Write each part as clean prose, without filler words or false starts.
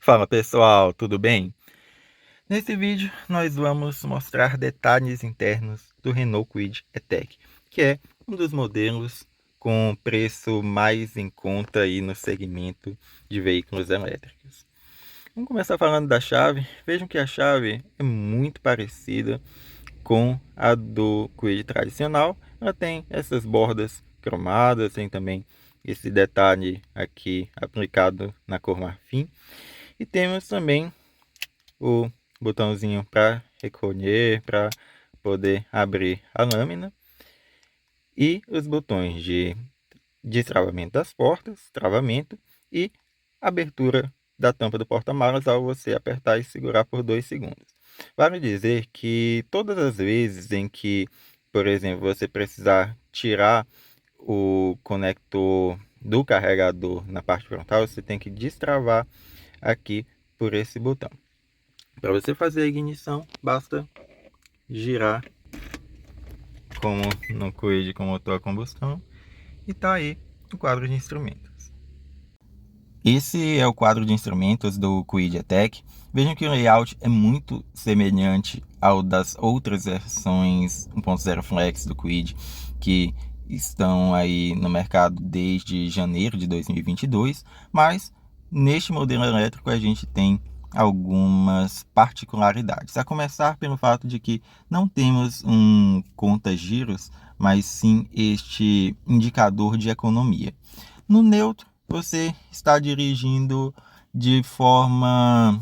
Fala pessoal, tudo bem? Nesse vídeo nós vamos mostrar detalhes internos do Renault Kwid E-Tech, que é um dos modelos com preço mais em conta aí no segmento de veículos elétricos. Vamos começar falando da chave. Vejam que a chave é muito parecida com a do Kwid tradicional. Ela tem essas bordas cromadas, tem também esse detalhe aqui aplicado na cor marfim. E temos também o botãozinho para recolher, para poder abrir a lâmina. E os botões de destravamento das portas, travamento e abertura da tampa do porta-malas ao você apertar e segurar por 2 segundos. Vale dizer que todas as vezes em que, por exemplo, você precisar tirar o conector do carregador na parte frontal, você tem que destravar aqui por esse botão. Para você fazer a ignição, basta girar como no Kwid com motor a combustão e tá aí o quadro de instrumentos. Esse é o quadro de instrumentos do Kwid E-Tech. Vejam que o layout é muito semelhante ao das outras versões 1.0 Flex do Kwid, que estão aí no mercado desde janeiro de 2022, mas neste modelo elétrico a gente tem algumas particularidades. A começar pelo fato de que não temos um conta-giros, mas sim este indicador de economia. No neutro, você está dirigindo de forma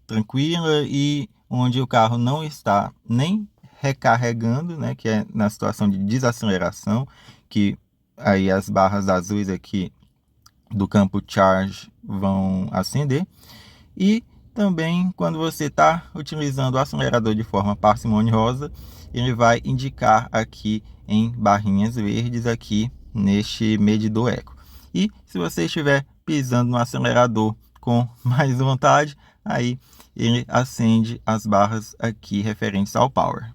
tranquila e onde o carro não está nem recarregando, né, que é na situação de desaceleração, que aí as barras azuis aqui do campo charge vão acender. E também quando você está utilizando o acelerador de forma parcimoniosa, ele vai indicar aqui em barrinhas verdes aqui neste medidor eco. E se você estiver pisando no acelerador com mais vontade, aí ele acende as barras aqui referentes ao power.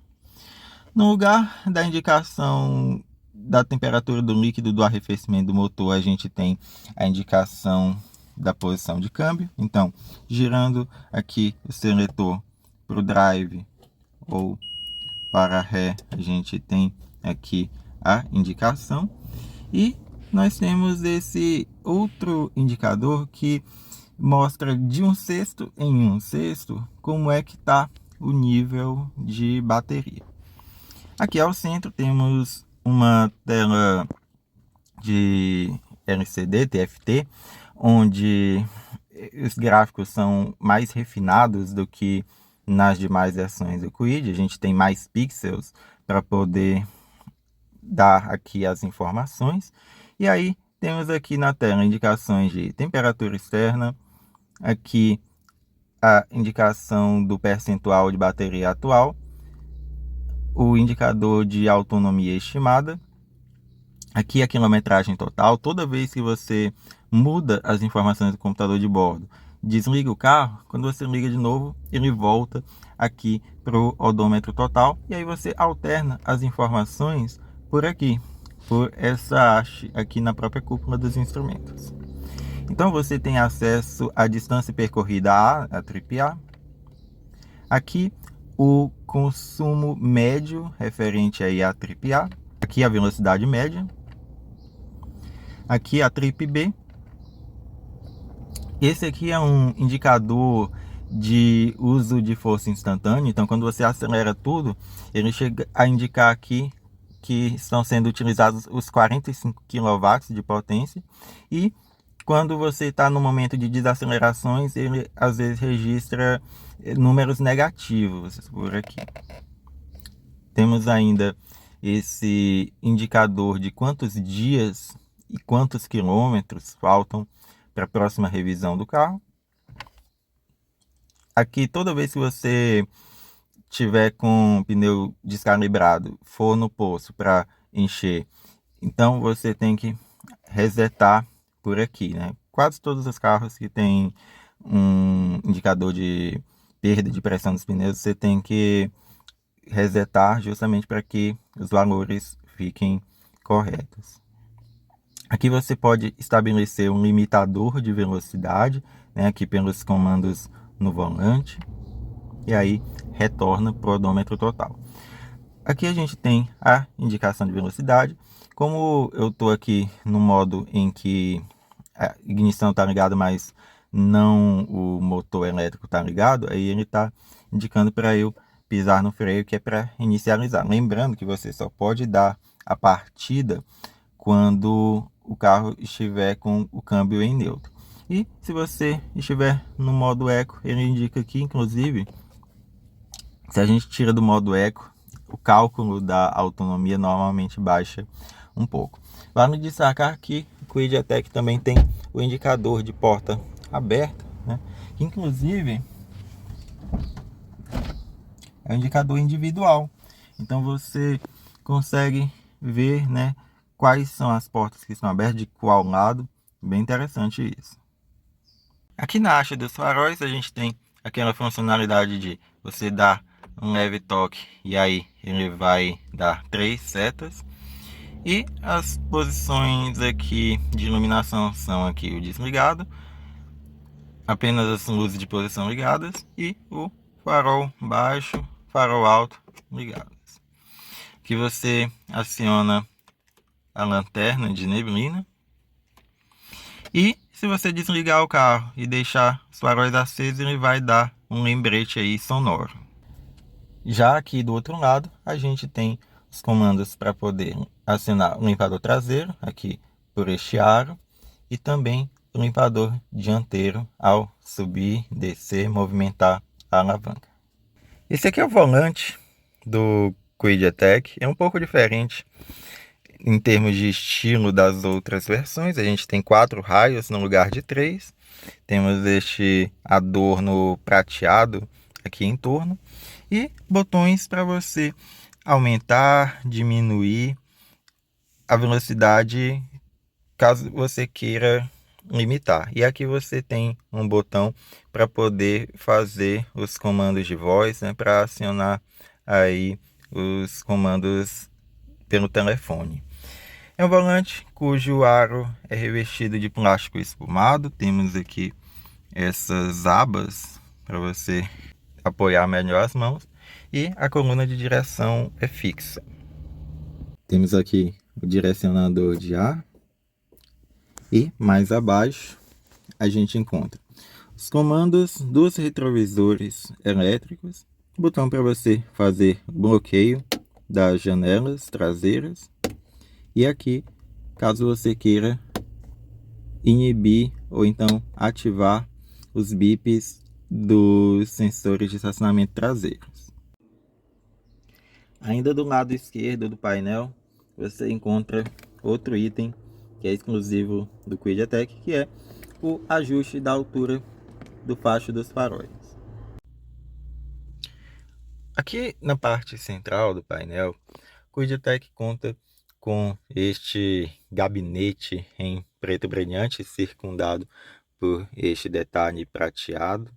No lugar da indicação da temperatura do líquido do arrefecimento do motor, a gente tem a indicação da posição de câmbio. Então, girando aqui o seletor para o drive ou para ré, a gente tem aqui a indicação. E nós temos esse outro indicador que mostra de 1/6 em 1/6 como é que está o nível de bateria. Aqui ao centro temos uma tela de LCD, TFT, onde os gráficos são mais refinados do que nas demais versões do Kwid. A gente tem mais pixels para poder dar aqui as informações. E aí temos aqui na tela indicações de temperatura externa, aqui a indicação do percentual de bateria atual, o indicador de autonomia estimada, aqui a quilometragem total. Toda vez que você muda as informações do computador de bordo, desliga o carro, quando você liga de novo, ele volta aqui para o odômetro total, e aí você alterna as informações por aqui, por essa haste aqui na própria cúpula dos instrumentos. Então você tem acesso à distância percorrida a trip A. Aqui o consumo médio referente aí à trip A. Aqui a velocidade média. Aqui a trip B. Esse aqui é um indicador de uso de força instantânea. Então quando você acelera tudo, ele chega a indicar aqui que estão sendo utilizados os 45 kW de potência. E quando você está no momento de desacelerações, ele às vezes registra números negativos por aqui. Temos ainda esse indicador de quantos dias e quantos quilômetros faltam para a próxima revisão do carro. Aqui, toda vez que você tiver com o pneu descalibrado, for no poço para encher, então você tem que resetar por aqui, né? Quase todos os carros que tem um indicador de perda de pressão dos pneus, você tem que resetar justamente para que os valores fiquem corretos. Aqui você pode estabelecer um limitador de velocidade. né, aqui pelos comandos no volante, e aí retorna para o odômetro total. Aqui a gente tem a indicação de velocidade. Como eu estou aqui no modo em que a ignição está ligada, mas não o motor elétrico está ligado, aí ele está indicando para eu pisar no freio, que é para inicializar. Lembrando que você só pode dar a partida quando o carro estiver com o câmbio em neutro. E se você estiver no modo eco, ele indica aqui, inclusive, se a gente tira do modo eco, o cálculo da autonomia normalmente baixa um pouco. Vale destacar que o Kwid Até também tem o indicador de porta aberta, né? Que inclusive é um indicador individual. Então você consegue ver, né, quais são as portas que estão abertas, de qual lado. Bem interessante isso. Aqui na haste dos faróis a gente tem aquela funcionalidade de você dar um leve toque e aí ele vai dar 3 setas. E as posições aqui de iluminação são aqui o desligado, apenas as luzes de posição ligadas e o farol baixo, farol alto ligados. Aqui você aciona a lanterna de neblina. E se você desligar o carro e deixar os faróis acesos, ele vai dar um lembrete aí sonoro. Já aqui do outro lado, a gente tem os comandos para poder acionar o limpador traseiro, aqui por este aro, e também o limpador dianteiro ao subir, descer, movimentar a alavanca. Esse aqui é o volante do Kwid Até. É um pouco diferente em termos de estilo das outras versões. A gente tem 4 raios no lugar de 3. Temos este adorno prateado aqui em torno e botões para você aumentar, diminuir a velocidade caso você queira limitar. E aqui você tem um botão para poder fazer os comandos de voz, né, para acionar aí os comandos pelo telefone. É um volante cujo aro é revestido de plástico espumado. Temos aqui essas abas para você apoiar melhor as mãos e a coluna de direção é fixa. Temos aqui o direcionador de ar e mais abaixo a gente encontra os comandos dos retrovisores elétricos, botão para você fazer bloqueio das janelas traseiras e aqui caso você queira inibir ou então ativar os bips dos sensores de estacionamento traseiros. Ainda do lado esquerdo do painel você encontra outro item que é exclusivo do Kwid Até, que é o ajuste da altura do facho dos faróis. Aqui na parte central do painel, o Kwid Até conta com este gabinete em preto brilhante, circundado por este detalhe prateado.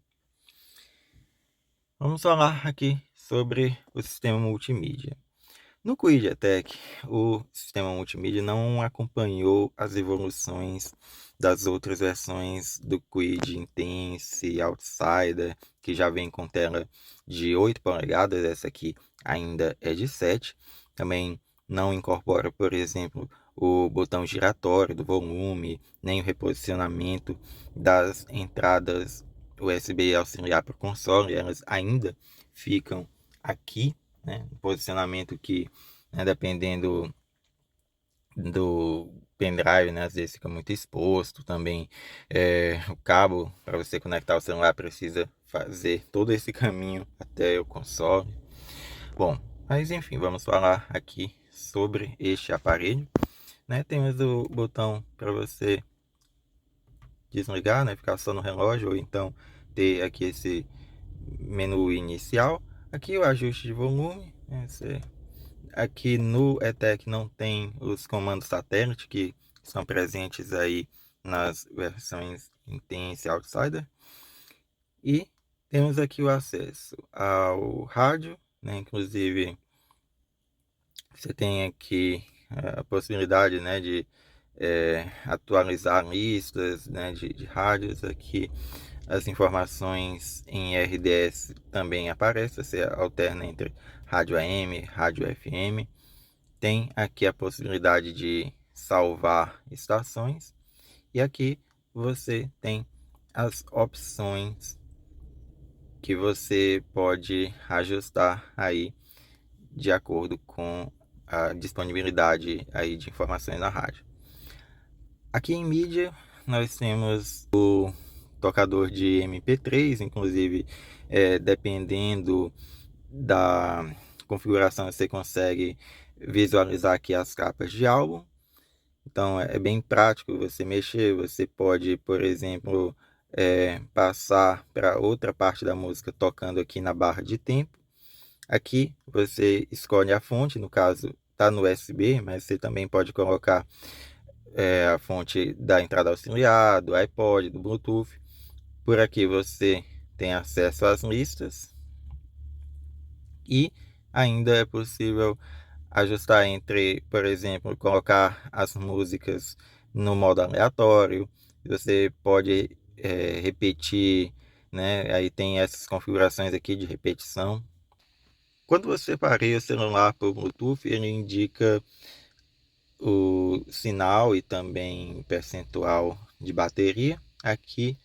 Vamos falar aqui sobre o sistema multimídia. No Kwid Até, o sistema multimídia não acompanhou as evoluções das outras versões do Kwid Intense e Outsider, que já vem com tela de 8 polegadas, essa aqui ainda é de 7. Também não incorpora, por exemplo, o botão giratório do volume, nem o reposicionamento das entradas USB auxiliar para o console. Elas ainda ficam aqui, né, um posicionamento que, né, dependendo do pendrive, né, às vezes fica muito exposto também. O cabo para você conectar o celular precisa fazer todo esse caminho até o console. Bom, mas enfim, vamos falar aqui sobre este aparelho, né? Temos o botão para você desligar, né, ficar só no relógio, ou então ter aqui esse menu inicial. Aqui o ajuste de volume, né? Aqui no ETEC não tem os comandos satélite que são presentes aí nas versões Intense e Outsider. E temos aqui o acesso ao rádio, né? Inclusive você tem aqui a possibilidade, né, de atualizar listas, né, de rádios. Aqui as informações em RDS também aparecem, você alterna entre rádio AM, rádio FM. Tem aqui a possibilidade de salvar estações e aqui você tem as opções que você pode ajustar aí de acordo com a disponibilidade aí de informações na rádio. Aqui em mídia nós temos o tocador de MP3, inclusive dependendo da configuração você consegue visualizar aqui as capas de álbum. Então é bem prático você mexer. Você pode, por exemplo, passar para outra parte da música tocando aqui na barra de tempo. Aqui você escolhe a fonte, no caso está no USB, mas você também pode colocar a fonte da entrada auxiliar, do iPod, do Bluetooth. Por aqui você tem acesso às listas e ainda é possível ajustar entre, por exemplo, colocar as músicas no modo aleatório. Você pode repetir, né? Aí tem essas configurações aqui de repetição. Quando você pareia o celular por Bluetooth, ele indica o sinal e também percentual de bateria. Aqui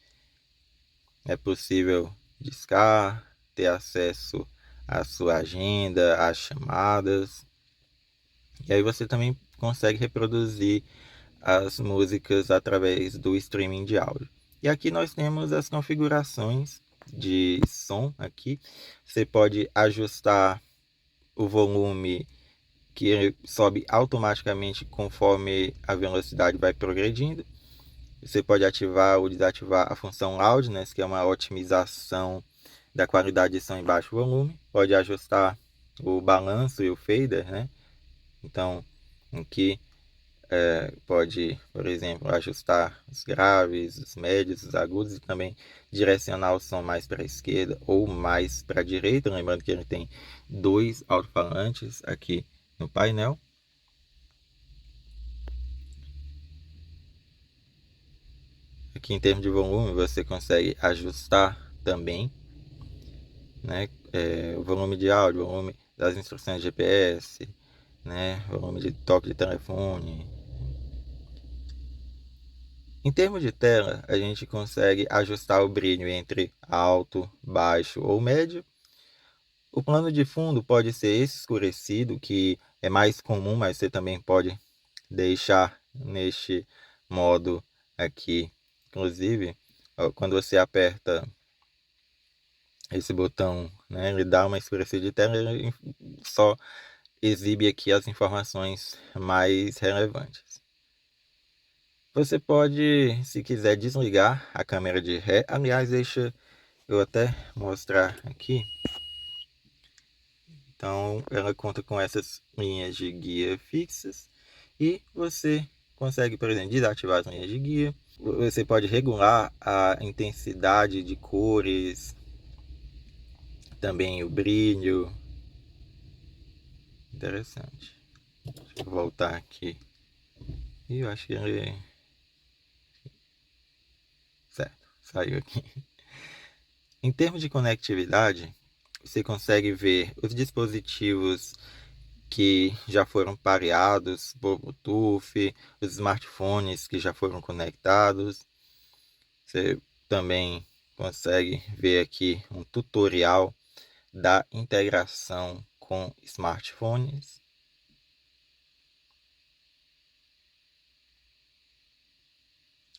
é possível discar, ter acesso à sua agenda, às chamadas. E aí você também consegue reproduzir as músicas através do streaming de áudio. E aqui nós temos as configurações de som aqui. Você pode ajustar o volume, que ele sobe automaticamente conforme a velocidade vai progredindo. Você pode ativar ou desativar a função Loud, né, que é uma otimização da qualidade de som em baixo volume. Pode ajustar o balanço e o fader, né? Então, aqui pode, por exemplo, ajustar os graves, os médios, os agudos e também direcionar o som mais para a esquerda ou mais para a direita. Lembrando que ele tem 2 alto-falantes aqui no painel. Aqui em termos de volume você consegue ajustar também, né, o volume de áudio, o volume das instruções de GPS, né, volume de toque de telefone. Em termos de tela, a gente consegue ajustar o brilho entre alto, baixo ou médio. O plano de fundo pode ser escurecido, que é mais comum, mas você também pode deixar neste modo aqui. Inclusive, quando você aperta esse botão, né, ele dá uma escurecida de tela, ele só exibe aqui as informações mais relevantes. Você pode, se quiser, desligar a câmera de ré. Aliás, deixa eu até mostrar aqui. Então, ela conta com essas linhas de guia fixas e você consegue, por exemplo, desativar as linhas de guia. Você pode regular a intensidade de cores, também o brilho. Interessante. Deixa eu voltar aqui. E eu acho que ele... Certo, saiu aqui. Em termos de conectividade, você consegue ver os dispositivos que já foram pareados por Bluetooth, os smartphones que já foram conectados. Você também consegue ver aqui um tutorial da integração com smartphones.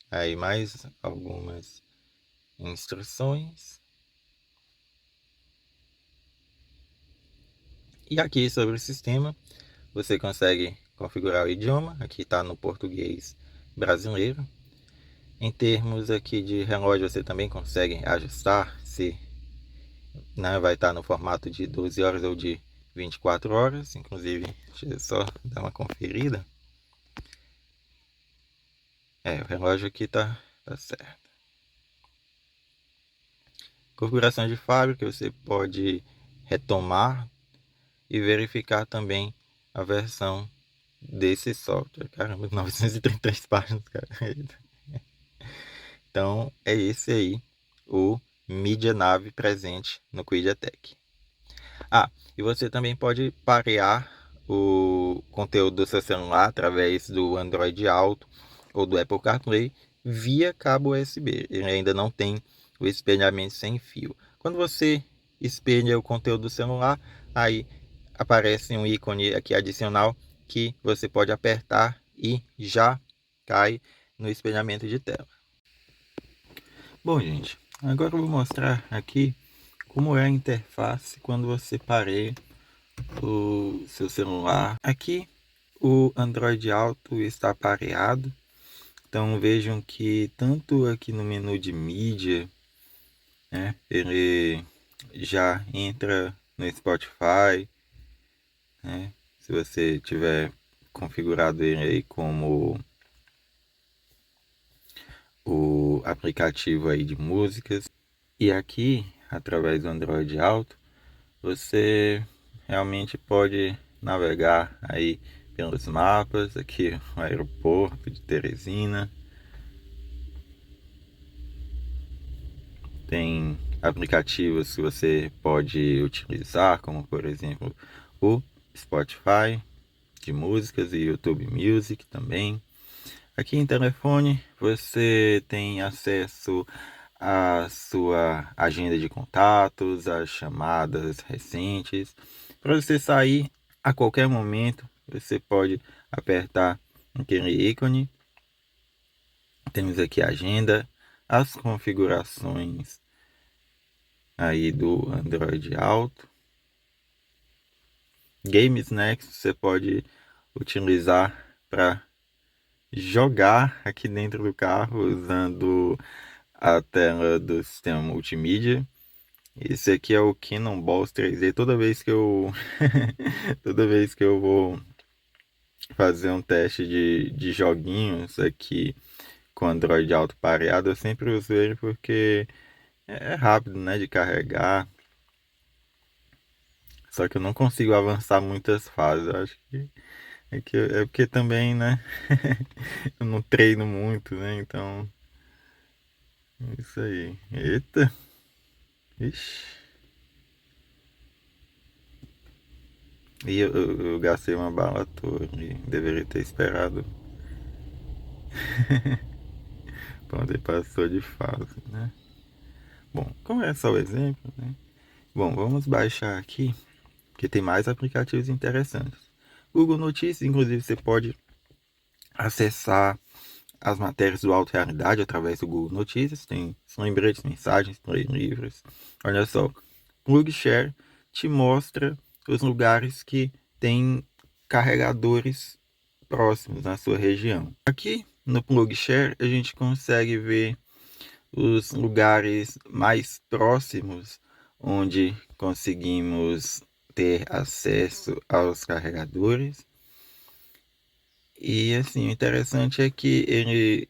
Aí mais algumas instruções. E aqui sobre o sistema, você consegue configurar o idioma. Aqui está no português brasileiro. Em termos aqui de relógio, você também consegue ajustar se, né, vai estar no formato de 12 horas ou de 24 horas. Inclusive, deixa eu só dar uma conferida. O relógio aqui tá certo. Configuração de fábrica, você pode retomar e verificar também a versão desse software. Caramba, 933 páginas, cara. Então, é esse aí, o Media Nav presente no QuidEtech. E você também pode parear o conteúdo do seu celular através do Android Auto ou do Apple CarPlay via cabo USB. Ele ainda não tem o espelhamento sem fio. Quando você espelha o conteúdo do celular, aí aparece um ícone aqui adicional que você pode apertar e já cai no espelhamento de tela. Bom, gente, agora eu vou mostrar aqui como é a interface quando você pareia o seu celular. Aqui o Android Auto está pareado, então vejam que tanto aqui no menu de mídia, né, ele já entra no Spotify, né, se você tiver configurado ele aí como o aplicativo aí de músicas. E aqui, através do Android Auto, você realmente pode navegar aí pelos mapas. Aqui o aeroporto de Teresina. Tem aplicativos que você pode utilizar, como por exemplo o Spotify de músicas e YouTube Music também. Aqui em telefone você tem acesso à sua agenda de contatos, às chamadas recentes. Para você sair a qualquer momento, você pode apertar aquele ícone. Temos aqui a agenda, as configurações aí do Android Auto. Games Next você pode utilizar para jogar aqui dentro do carro usando a tela do sistema multimídia. Esse aqui é o Cannonballs 3D. Toda vez que eu toda vez que eu vou fazer um teste de joguinhos aqui com Android Auto pareado, eu sempre uso ele porque é rápido, né, de carregar. Só que eu não consigo avançar muitas fases. Eu acho que é porque também, né, eu não treino muito, né, então é isso aí. Eita, ixi. E eu gastei uma bala à toa e deveria ter esperado. Pronto, ele passou de fase, né? Bom, como é só o exemplo, né? Bom, vamos baixar aqui, porque tem mais aplicativos interessantes. Google Notícias, inclusive, você pode acessar as matérias do Auto Realidade através do Google Notícias. Tem lembretes, mensagens, play livros. Olha só, PlugShare te mostra os lugares que tem carregadores próximos na sua região. Aqui no PlugShare a gente consegue ver os lugares mais próximos onde conseguimos ter acesso aos carregadores. E assim, o interessante é que ele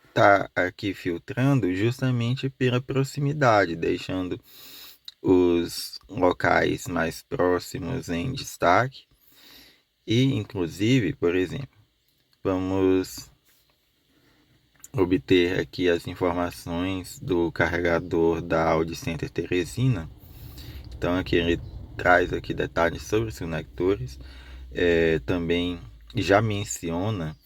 está aqui filtrando justamente pela proximidade, deixando os locais mais próximos em destaque. E inclusive, por exemplo, vamos obter aqui as informações do carregador da Audi Center Teresina. Então aqui ele traz aqui detalhes sobre os conectores. Também já menciona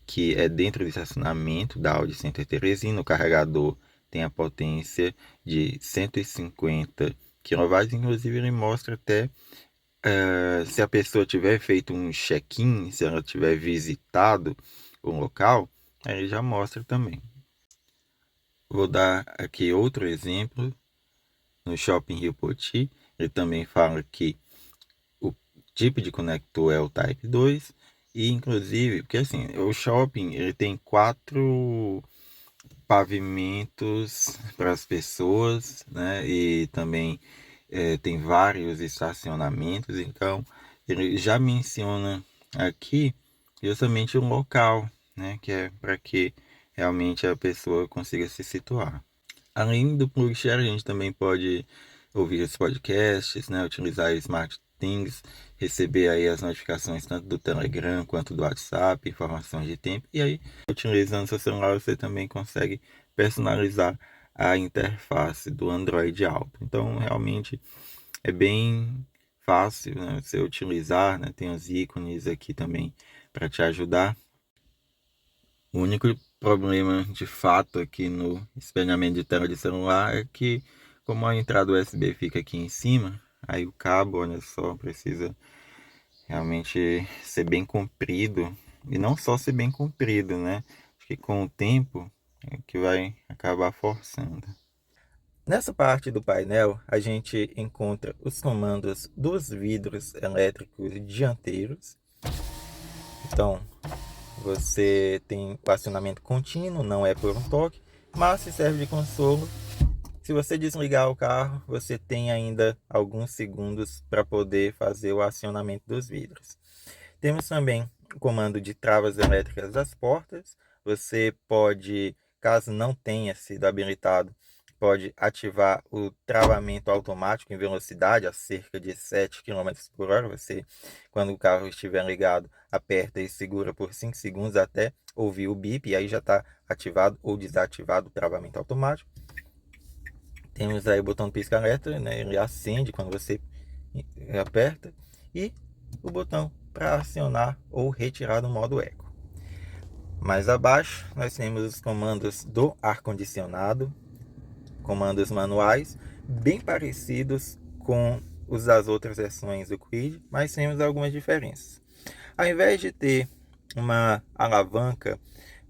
que é dentro do estacionamento da Audi Center Teresina. O carregador tem a potência de 150 kW. Inclusive ele mostra até se a pessoa tiver feito um check-in, se ela tiver visitado o local, aí já mostra também. Vou dar aqui outro exemplo no Shopping Rio Poti. Ele também fala que o tipo de conector é o Type 2 e inclusive, porque assim, o shopping ele tem 4 pavimentos para as pessoas, né? E também tem vários estacionamentos, então ele já menciona aqui justamente o local, né? Que é para que realmente a pessoa consiga se situar. Além do PlugShare, a gente também pode ouvir os podcasts, né? Utilizar o Smart Things, receber aí as notificações tanto do Telegram quanto do WhatsApp, informações de tempo. E aí, utilizando seu celular, você também consegue personalizar a interface do Android Auto. Então, realmente é bem fácil, né, você utilizar, né? Tem os ícones aqui também para te ajudar. O único problema de fato aqui no espelhamento de tela de celular é que, como a entrada USB fica aqui em cima, aí o cabo, olha só, precisa realmente ser bem comprido. E não só ser bem comprido, né? Acho que com o tempo é que vai acabar forçando. Nessa parte do painel, a gente encontra os comandos dos vidros elétricos dianteiros. Então, você tem o acionamento contínuo, não é por um toque, mas se serve de consolo. Se você desligar o carro, você tem ainda alguns segundos para poder fazer o acionamento dos vidros. Temos também o comando de travas elétricas das portas. Você pode, caso não tenha sido habilitado, pode ativar o travamento automático em velocidade a cerca de 7 km por hora. Você, quando o carro estiver ligado, aperta e segura por 5 segundos até ouvir o bip, e aí já está ativado ou desativado o travamento automático. Temos aí o botão pisca-alerta, né? Ele acende quando você aperta, e o botão para acionar ou retirar do modo eco. Mais abaixo nós temos os comandos do ar-condicionado, comandos manuais, bem parecidos com os das outras versões do Kwid, mas temos algumas diferenças. Ao invés de ter uma alavanca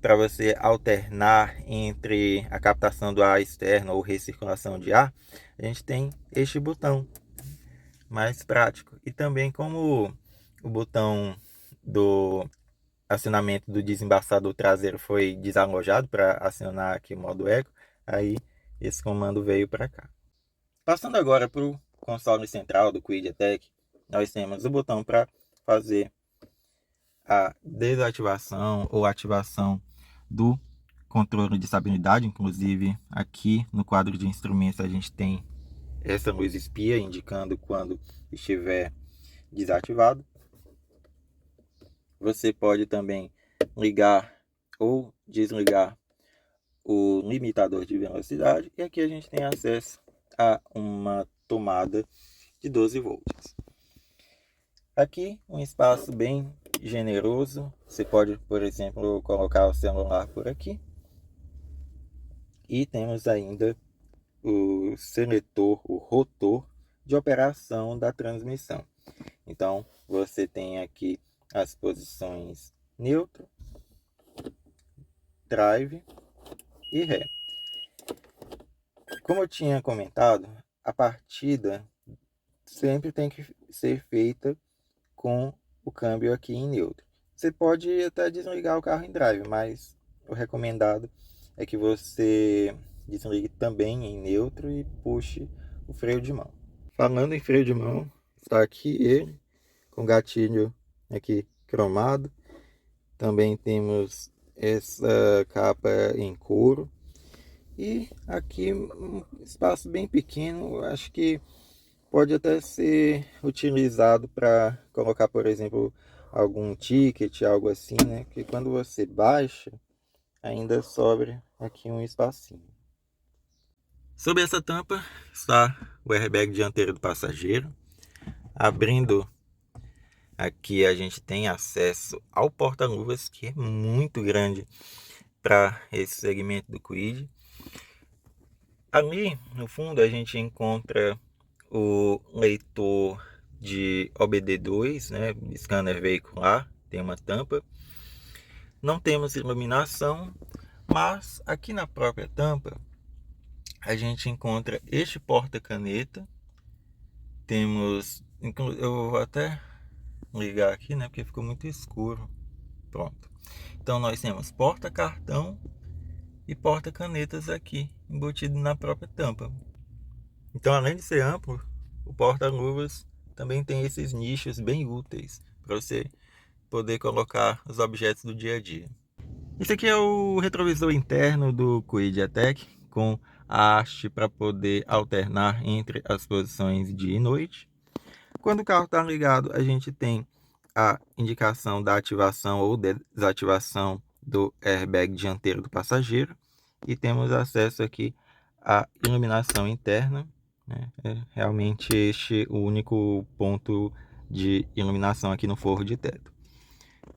para você alternar entre a captação do ar externo ou recirculação de ar, a gente tem este botão mais prático. E também, como o botão do acionamento do desembaçador traseiro foi desalojado para acionar aqui o modo eco, aí esse comando veio para cá. Passando agora para o console central do Kwid E-TECH, nós temos o botão para fazer a desativação ou ativação do controle de estabilidade. Inclusive aqui no quadro de instrumentos a gente tem essa luz espia indicando quando estiver desativado. Você pode também ligar ou desligar o limitador de velocidade, e aqui a gente tem acesso a uma tomada de 12 volts. Aqui um espaço bem generoso, você pode, por exemplo, colocar o celular por aqui. E temos ainda o seletor, o rotor de operação da transmissão. Então você tem aqui as posições neutro, drive e ré. Como eu tinha comentado, a partida sempre tem que ser feita com o câmbio aqui em neutro. Você pode até desligar o carro em drive, mas o recomendado é que você desligue também em neutro e puxe o freio de mão. Falando em freio de mão, está aqui ele com gatilho aqui cromado. Também temos essa capa em couro. E aqui um espaço bem pequeno, acho que pode até ser utilizado para colocar, por exemplo, algum ticket, algo assim, né? Que quando você baixa, ainda sobra aqui um espacinho. Sob essa tampa está o airbag dianteiro do passageiro. Abrindo aqui a gente tem acesso ao porta-luvas, que é muito grande para esse segmento do Kwid. Ali no fundo a gente encontra o leitor de OBD2, né, scanner veicular, tem uma tampa. Não temos iluminação, mas aqui na própria tampa a gente encontra este porta-caneta. Temos, eu vou até ligar aqui, né, porque ficou muito escuro. Pronto. Então nós temos porta-cartão e porta-canetas aqui embutido na própria tampa. Então, além de ser amplo, o porta-luvas também tem esses nichos bem úteis para você poder colocar os objetos do dia a dia. Esse aqui é o retrovisor interno do Kwid E-TECH, com a haste para poder alternar entre as posições dia e noite, Quando o carro está ligado, a gente tem a indicação da ativação ou desativação do airbag dianteiro do passageiro e temos acesso aqui à iluminação interna, né? É realmente este o único ponto de iluminação aqui no forro de teto.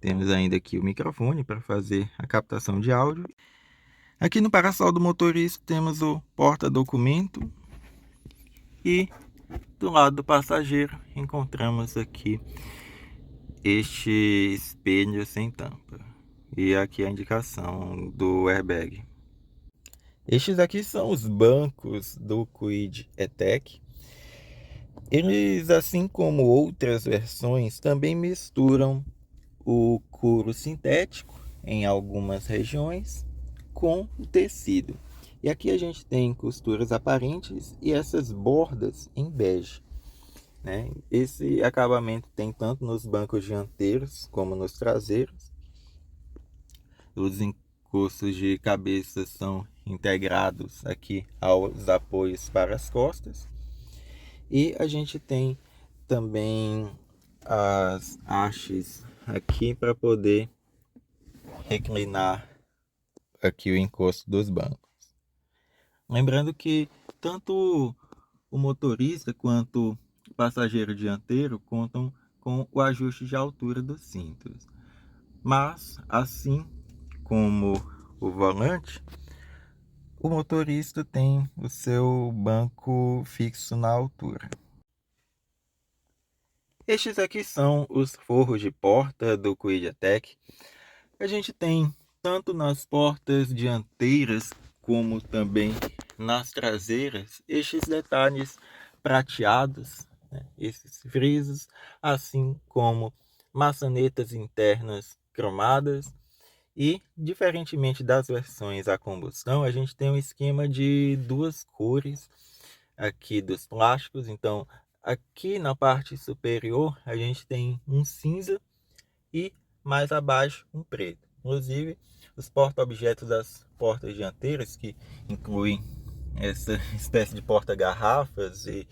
Temos ainda aqui o microfone para fazer a captação de áudio. Aqui no parasol do motorista temos o porta-documento e do lado do passageiro encontramos aqui este espelho sem tampa e aqui a indicação do airbag. Estes aqui são os bancos do Kwid E-TEC. Eles, assim como outras versões, também misturam o couro sintético em algumas regiões com o tecido. E aqui a gente tem costuras aparentes e essas bordas em bege, né? Esse acabamento tem tanto nos bancos dianteiros como nos traseiros. Os encostos de cabeça são integrados aqui aos apoios para as costas. E a gente tem também as hastes aqui para poder reclinar aqui o encosto dos bancos. Lembrando que tanto o motorista quanto o passageiro dianteiro contam com o ajuste de altura dos cintos. Mas, assim como o volante, o motorista tem o seu banco fixo na altura. Estes aqui são os forros de porta do Kwid E-TEC. A gente tem tanto nas portas dianteiras como também nas traseiras estes detalhes prateados, né? Esses frisos, assim como maçanetas internas cromadas. E, diferentemente das versões a combustão, a gente tem um esquema de duas cores aqui dos plásticos. Então, aqui na parte superior, a gente tem um cinza e mais abaixo um preto. Inclusive, os porta-objetos das portas dianteiras, que incluem essa espécie de porta-garrafas e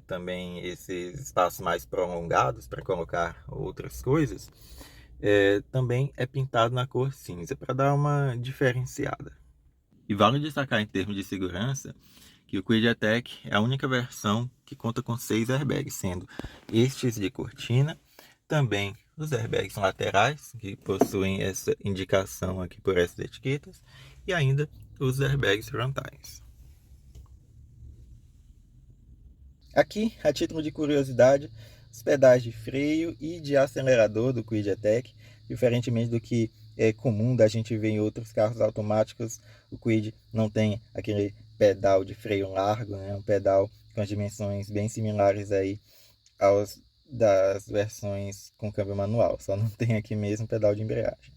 também esses espaços mais prolongados para colocar outras coisas, também é pintado na cor cinza para dar uma diferenciada. E vale destacar em termos de segurança que o Kwid E-TEC é a única versão que conta com 6 airbags, sendo estes de cortina, também os airbags laterais, que possuem essa indicação aqui por essas etiquetas, e ainda os airbags frontais. Aqui, a título de curiosidade, os pedais de freio e de acelerador do Kwid E-TEC, diferentemente do que é comum da gente ver em outros carros automáticos, o Kwid não tem aquele pedal de freio largo, né? Um pedal com as dimensões bem similares aí aos das versões com câmbio manual, só não tem aqui mesmo pedal de embreagem.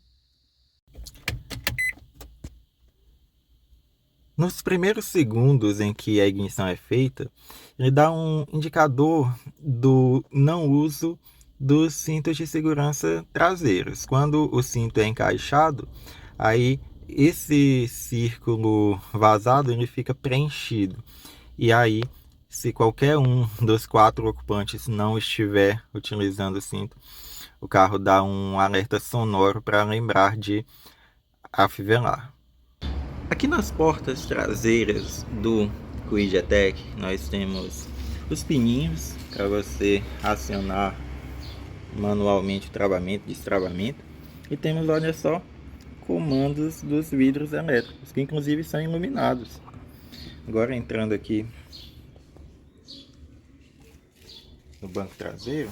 Nos primeiros segundos em que a ignição é feita, ele dá um indicador do não uso dos cintos de segurança traseiros. Quando o cinto é encaixado, aí esse círculo vazado ele fica preenchido. E aí, se qualquer um dos 4 ocupantes não estiver utilizando o cinto, o carro dá um alerta sonoro para lembrar de afivelar. Aqui nas portas traseiras do Kwid E-TEC nós temos os pininhos para você acionar manualmente o travamento e destravamento. E temos, olha só, comandos dos vidros elétricos, que inclusive são iluminados. Agora entrando aqui no banco traseiro,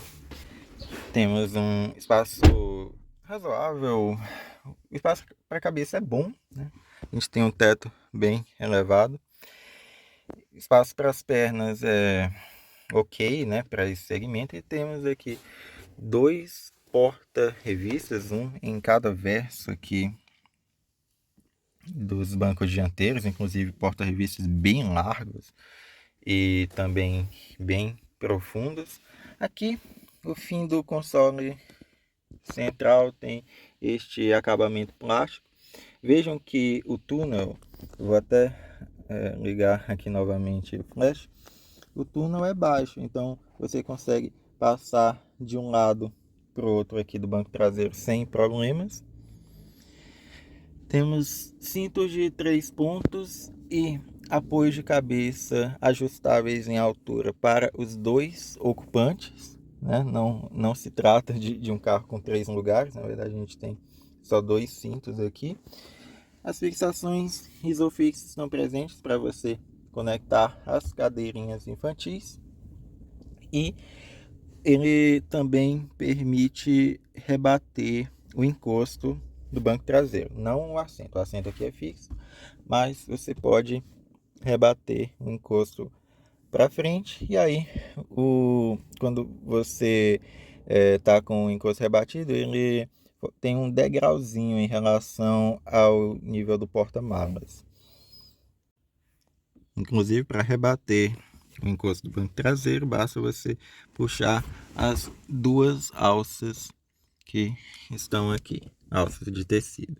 temos um espaço razoável. O espaço para a cabeça é bom, né? A gente tem um teto bem elevado. Espaço para as pernas é ok, né? Para esse segmento. E temos aqui 2 porta-revistas, um em cada verso aqui dos bancos dianteiros, inclusive porta-revistas bem largos e também bem profundos. Aqui, o fim do console central tem este acabamento plástico. Vejam que o túnel, vou até ligar aqui novamente o flash, o túnel é baixo, então você consegue passar de um lado para o outro aqui do banco traseiro sem problemas. Temos cintos de 3 pontos e apoios de cabeça ajustáveis em altura para os dois ocupantes, né? Não se trata de um carro com 3 lugares, na verdade a gente tem só 2 cintos aqui. As fixações Isofix estão presentes para você conectar as cadeirinhas infantis, e ele também permite rebater o encosto do banco traseiro, não o assento aqui é fixo, mas você pode rebater o encosto para frente, e aí quando você está com o encosto rebatido, ele tem um degrauzinho em relação ao nível do porta-malas. Inclusive, para rebater o encosto do banco traseiro, basta você puxar as duas alças que estão aqui, alças de tecido.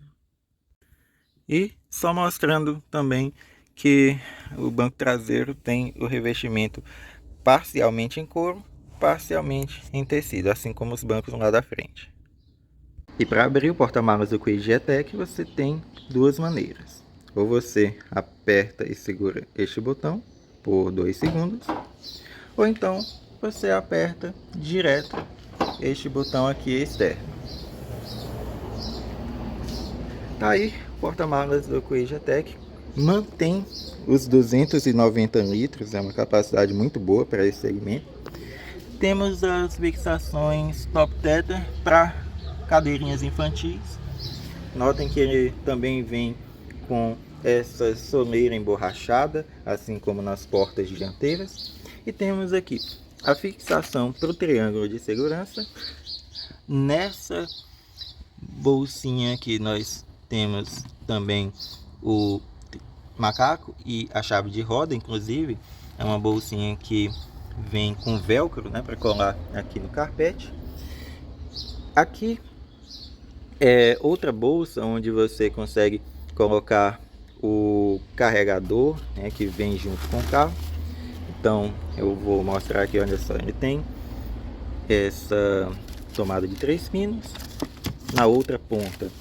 E só mostrando também que o banco traseiro tem o revestimento parcialmente em couro, parcialmente em tecido, assim como os bancos lá da frente. E para abrir o porta-malas do Kwid E-Tech, você tem duas maneiras. Ou você aperta e segura este botão por 2 segundos, ou então você aperta direto este botão aqui externo. Tá aí, o porta-malas do Kwid E-Tech mantém os 290 litros, é uma capacidade muito boa para esse segmento. Temos as fixações Top Tether para cadeirinhas infantis. Notem que ele também vem com essa soleira emborrachada, assim como nas portas dianteiras. E temos aqui a fixação para o triângulo de segurança. Nessa bolsinha aqui nós temos também o macaco e a chave de roda, inclusive é uma bolsinha que vem com velcro, né, para colar aqui no carpete. Aqui é outra bolsa onde você consegue colocar o carregador, né, que vem junto com o carro. Então eu vou mostrar aqui, olha só, ele tem essa tomada de 3 pinos. Na outra ponta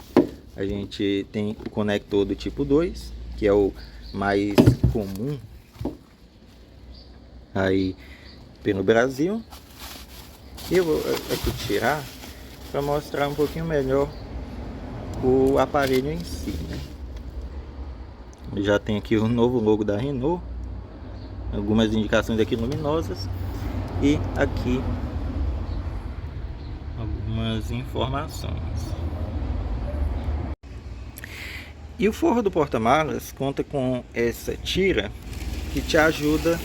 a gente tem o conector do tipo 2, que é o mais comum aí pelo Brasil. E eu vou aqui tirar para mostrar um pouquinho melhor o aparelho em si, né? Já tem aqui o novo logo da Renault, algumas indicações aqui luminosas, e aqui algumas informações. E o forro do porta-malas conta com essa tira que te ajuda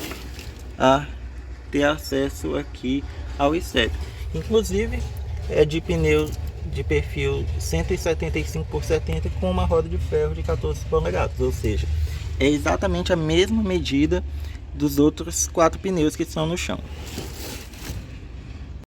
a ter acesso aqui ao step. Inclusive é de pneu de perfil 175 por 70 com uma roda de ferro de 14 polegadas, ou seja, é exatamente a mesma medida dos outros 4 pneus que estão no chão.